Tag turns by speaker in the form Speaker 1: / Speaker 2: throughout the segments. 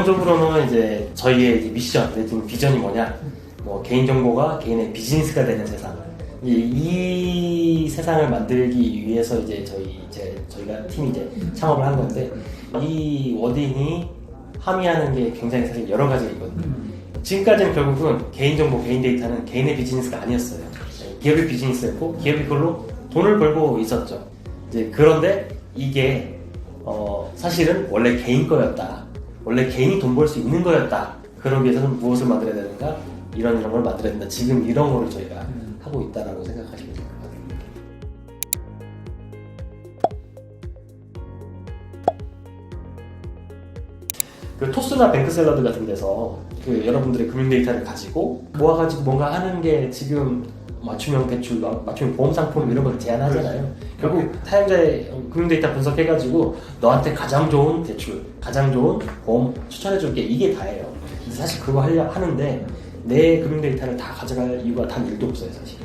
Speaker 1: 기본적으로는 이제 저희의 이제 미션, 내지는 비전이 뭐냐, 뭐 개인정보가 개인의 비즈니스가 되는 세상. 이 세상을 만들기 위해서 이제 저희가 팀이 이제 창업을 한 건데, 이 워딩이 함의하는 게 굉장히 사실 여러 가지가 있거든요. 지금까지는 결국은 개인정보, 개인 데이터는 개인의 비즈니스가 아니었어요. 기업의 비즈니스였고, 기업이 그걸로 돈을 벌고 있었죠. 이제 그런데 이게 사실은 원래 개인 거였다. 원래 개인이 돈 벌 수 있는 거였다. 그러기 위해서는 무엇을 만들어야 되는가? 이런 걸 만들어야 된다. 지금 이런 거를 저희가 하고 있다라고 생각하시면 될 것 같아요. 그 토스나 뱅크샐러드 같은 데서 그 여러분들의 금융 데이터를 가지고 모아가지고 뭔가 하는 게 지금 맞춤형 대출, 맞춤형 보험 상품 이런 걸 제안하잖아요. 결국 사용자의 금융 데이터 분석해가지고 너한테 가장 좋은 대출, 가장 좋은 보험 추천해줄게, 이게 다예요. 근데 사실 그거 하는데 내 금융 데이터를 다 가져갈 이유가 단 1도 없어요, 사실.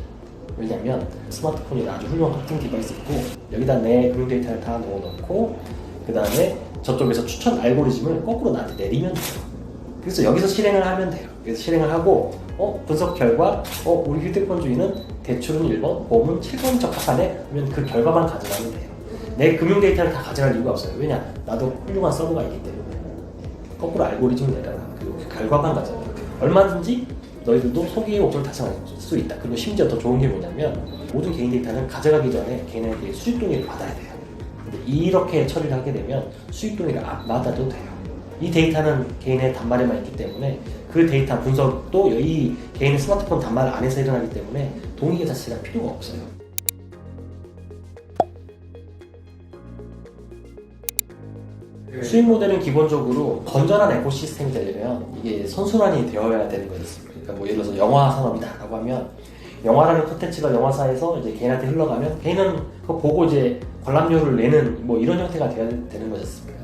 Speaker 1: 왜냐면 스마트폰이 아주 훌륭한 커팅 디바이스 있고, 여기다 내 금융 데이터를 다 넣어놓고 그 다음에 저쪽에서 추천 알고리즘을 거꾸로 나한테 내리면 돼요. 그래서 여기서 실행을 하면 돼요. 그래서 실행을 하고 분석 결과 우리 휴대폰 주인은 대출은 1번, 보험은 7번 적합하네 하면 그 결과만 가져가면 돼요. 내 금융 데이터를 다 가져갈 이유가 없어요. 왜냐? 나도 훌륭한 서버가 있기 때문에. 거꾸로 알고리즘을 내려라. 그리고 그 결과만 가져가. 얼마든지 너희들도 소기의 목적을 달성할 수 있다. 그리고 심지어 더 좋은 게 뭐냐면 모든 개인 데이터는 가져가기 전에 개인에게 수익 동의를 받아야 돼요. 근데 이렇게 처리를 하게 되면 수익 동의를 안 받아도 돼요. 이 데이터는 개인의 단말에만 있기 때문에 그 데이터 분석도 이 개인의 스마트폰 단말 안에서 일어나기 때문에 동의 자체가 필요가 없어요. 수익 모델은 기본적으로 건전한 에코시스템이 되려면 이게 선순환이 되어야 되는 거였습니다. 그러니까 뭐 예를 들어서 영화 산업이다라고 하면 영화라는 콘텐츠가 영화사에서 이제 개인한테 흘러가면 개인은 그거 보고 이제 관람료를 내는 뭐 이런 형태가 되어야 되는 것이었습니다.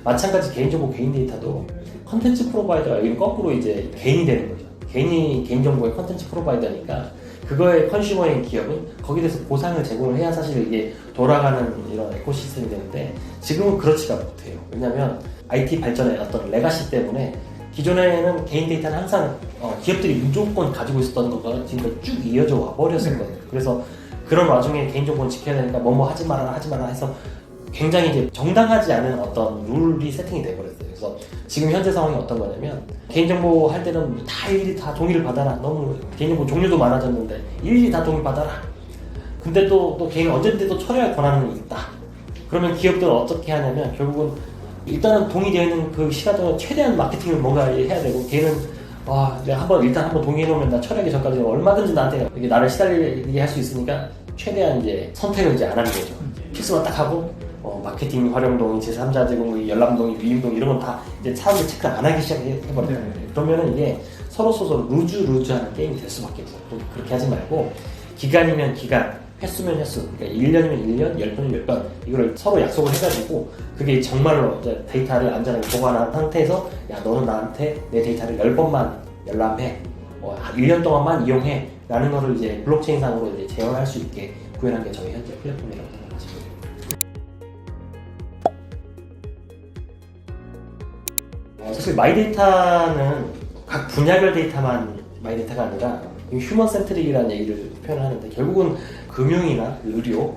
Speaker 1: 마찬가지 개인정보, 개인 데이터도 컨텐츠 프로바이더가 여기는 거꾸로 이제 개인이 되는 거죠. 개인이 개인정보의 컨텐츠 프로바이더니까 그거의 컨슈머인 기업은 거기에 대해서 보상을 제공을 해야 사실 이게 돌아가는 이런 에코시스템이 되는데 지금은 그렇지가 못해요. 왜냐하면 IT 발전의 어떤 레가시 때문에 기존에는 개인 데이터는 항상 기업들이 무조건 가지고 있었던 거가 지금까지 쭉 이어져 와 버렸었거든요. 그래서 그런 와중에 개인정보는 지켜야 되니까 뭐뭐 하지 말아라 해서 굉장히 이제 정당하지 않은 어떤 룰이 세팅이 돼버렸어요. 그래서 지금 현재 상황이 어떤 거냐면 개인정보 할 때는 다 일일이 다 동의를 받아라. 너무 개인정보 종류도 많아졌는데 일일이 다 동의 받아라. 근데 또 개인은 언제든지 처리할 권한은 있다. 그러면 기업들은 어떻게 하냐면 결국은 일단은 동의되어 있는 그 시간 동안 최대한 마케팅을 뭔가 해야 되고 개인은 내가 일단 한번 동의해 놓으면 나 처리하기 전까지 얼마든지 나한테 이게 나를 시달리게 할 수 있으니까 최대한 이제 선택을 이제 안 하는 거죠. 필수만 딱 하고 마케팅 활용동의, 제3자 제공의, 열람동의, 위임동의 이런 건 다 이제 사람들 체크 안 하기 시작해버려요. 그러면은 이게 서로 루즈하는 게임이 될 수밖에 없어요. 그렇게 하지 말고 기간이면 기간, 횟수면 횟수, 그러니까 1년이면 1년, 10번이면 10번 이거를 서로 약속을 해가지고 그게 정말로 이제 데이터를 안전하게 보관한 상태에서 야 너는 나한테 내 데이터를 10번만 열람해, 1년 동안만 이용해 라는 거를 이제 블록체인상으로 이제 제어할 수 있게 구현한 게 저희 현재 플랫폼이라고 생각하시면 됩니다. 사실 마이데이터는 각 분야별 데이터만 마이데이터가 아니라 휴먼 센트릭이라는 얘기를 표현하는데 결국은 금융이나 의료,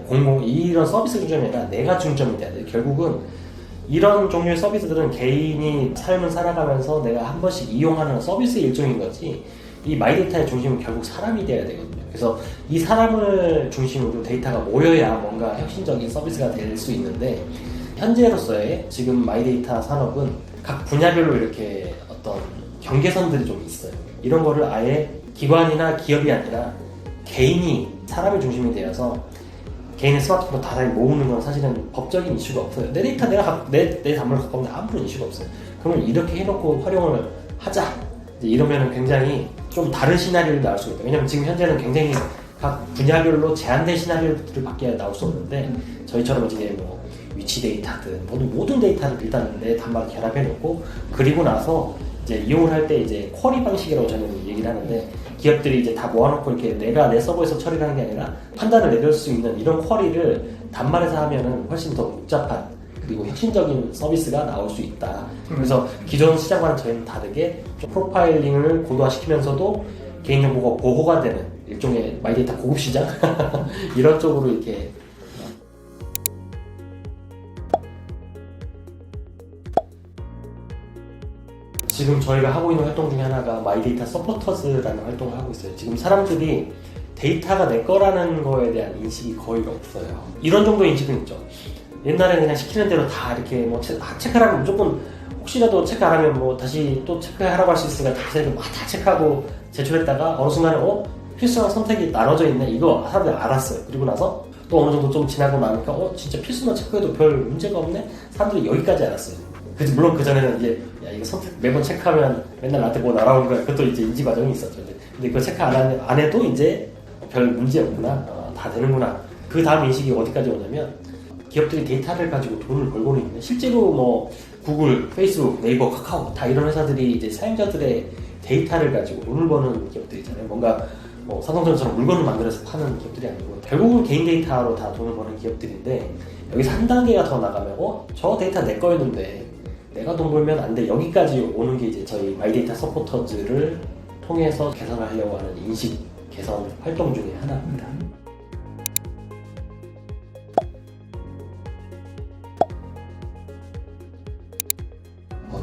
Speaker 1: 공공 이런 서비스 중점이 아니라 내가 중점이 돼야 돼요. 결국은 이런 종류의 서비스들은 개인이 삶을 살아가면서 내가 한 번씩 이용하는 서비스의 일종인 거지 이 마이데이터의 중심은 결국 사람이 돼야 되거든요. 그래서 이 사람을 중심으로 데이터가 모여야 뭔가 혁신적인 서비스가 될 수 있는데 현재로서의 지금 마이데이터 산업은 각 분야별로 이렇게 어떤 경계선들이 좀 있어요. 이런 거를 아예 기관이나 기업이 아니라 개인이 사람의 중심이 되어서 개인의 스마트폰을 다 모으는 건 사실은 법적인 이슈가 없어요. 내 데이터 내 단말을 갖고 오면 아무런 이슈가 없어요. 그러면 이렇게 해놓고 활용을 하자. 이러면 굉장히 좀 다른 시나리오를 나올 수가 있다. 왜냐면 지금 현재는 굉장히 각 분야별로 제한된 시나리오들밖에 나올 수 없는데 저희처럼 이제 위치 데이터든 모든 데이터를 일단 내 단말에 결합해 놓고 그리고 나서 이제 이용을 할 때 이제 쿼리 방식이라고 저는 얘기를 하는데 기업들이 이제 다 모아놓고 이렇게 내가 내 서버에서 처리를 하는 게 아니라 판단을 내릴 수 있는 이런 쿼리를 단말에서 하면은 훨씬 더 복잡한 그리고 혁신적인 서비스가 나올 수 있다. 그래서 기존 시장과는 저희는 다르게 좀 프로파일링을 고도화시키면서도 개인정보가 보호가 되는 일종의 마이데이터 고급 시장 이런 쪽으로 이렇게 지금 저희가 하고 있는 활동 중에 하나가 마이데이터 서포터즈라는 활동을 하고 있어요. 지금 사람들이 데이터가 내 거라는 거에 대한 인식이 거의 없어요. 이런 정도 인식은 있죠. 옛날에 그냥 시키는 대로 다 이렇게 뭐 체크하면 무조건 혹시라도 체크 안 하면 뭐 다시 또 체크하라고 할 수 있으니까 다 체크하고 제출했다가 어느 순간에 필수랑 선택이 나눠져 있네 이거 사람들이 알았어요. 그리고 나서 또 어느 정도 좀 지나고 나니까 진짜 필수만 체크해도 별 문제가 없네? 사람들이 여기까지 알았어요. 물론 그전에는 이제 야 이거 선택 매번 체크하면 맨날 나한테 뭐 날아오는 거야. 그것도 이제 인지 과정이 있었죠. 근데 그거 체크 안 해도 이제 별 문제 없구나. 다 되는구나. 그 다음 인식이 어디까지 오냐면 기업들이 데이터를 가지고 돈을 벌고는 있는데 실제로 뭐 구글, 페이스북, 네이버, 카카오 다 이런 회사들이 이제 사용자들의 데이터를 가지고 돈을 버는 기업들이잖아요. 뭔가 뭐 삼성전자처럼 물건을 만들어서 파는 기업들이 아니고 결국은 개인 데이터로 다 돈을 버는 기업들인데 여기서 한 단계가 더 나가면 저 데이터 내 거였는데 내가 돈 벌면 안 돼. 여기까지 오는 게 이제 저희 마이데이터 서포터즈를 통해서 개선을 하려고 하는 인식 개선 활동 중에 하나입니다.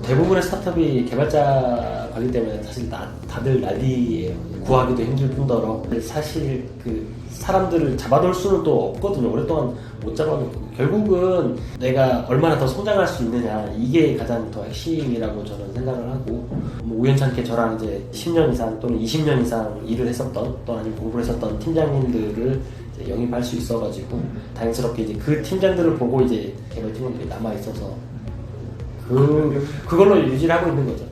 Speaker 1: 대부분의 스타트업이 개발자 관리 때문에 사실 다들 난리예요. 구하기도 힘들 뿐더러 사실 그 사람들을 잡아놓을 수는 또 없거든요. 오랫동안 못 잡아놓고 결국은 내가 얼마나 더 성장할 수 있느냐 이게 가장 더 핵심이라고 저는 생각을 하고 뭐 우연찮게 저랑 이제 10년 이상 또는 20년 이상 일을 했었던 또는 아니면 공부를 했었던 팀장님들을 이제 영입할 수 있어가지고 다행스럽게 이제 그 팀장들을 보고 이제 개발 팀원들이 남아 있어서 그걸로 유지를 하고 있는 거죠.